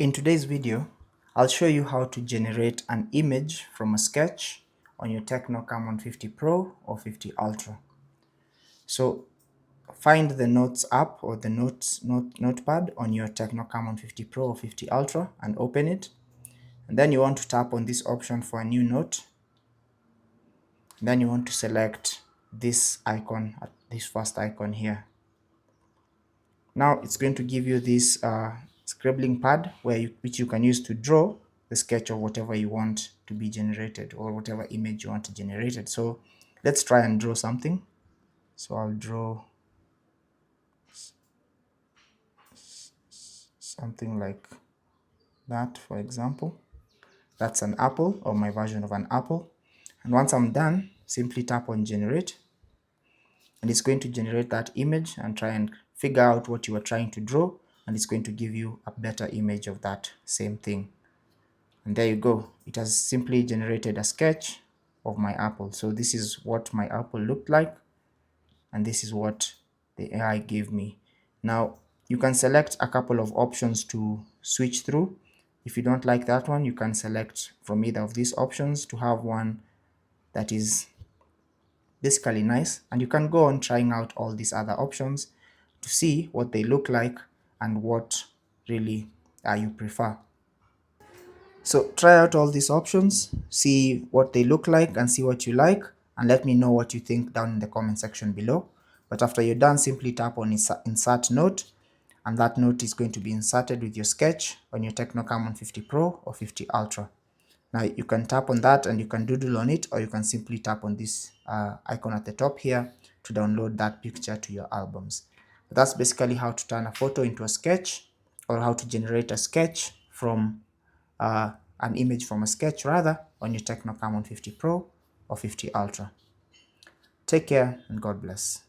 In today's video, I'll show you how to generate an image from a sketch on your TECNO CAMON 50 Pro or 50 Ultra. So find the Notes app or the notepad on your TECNO CAMON 50 Pro or 50 Ultra and open it. And then you want to tap on this option for a new note. And then you want to select this icon, this first icon here. Now it's going to give you this scribbling pad which you can use to draw the sketch of whatever you want to be generated or whatever image you want to generate. So let's try and draw something. So I'll draw something like that, for example. That's an apple, or my version of an apple. And once I'm done, simply tap on generate, and it's going to generate that image and try and figure out what you are trying to draw, and it's going to give you a better image of that same thing. And there you go, it has simply generated a sketch of my apple. So this is what my apple looked like, and this is what the AI gave me. Now you can select a couple of options to switch through. If you don't like that one, you can select from either of these options to have one that is basically nice, and you can go on trying out all these other options to see what they look like and what really you prefer. So try out all these options, see what they look like and see what you like, and let me know what you think down in the comment section below. But after you're done, simply tap on insert note, and that note is going to be inserted with your sketch on your TECNO CAMON 50 Pro or 50 Ultra. Now you can tap on that and you can doodle on it, or you can simply tap on this icon at the top here to download that picture to your albums. But that's basically how to turn a photo into a sketch, or how to generate a sketch from an image from a sketch rather, on your TECNO CAMON 50 Pro or 50 Ultra. Take care and God bless.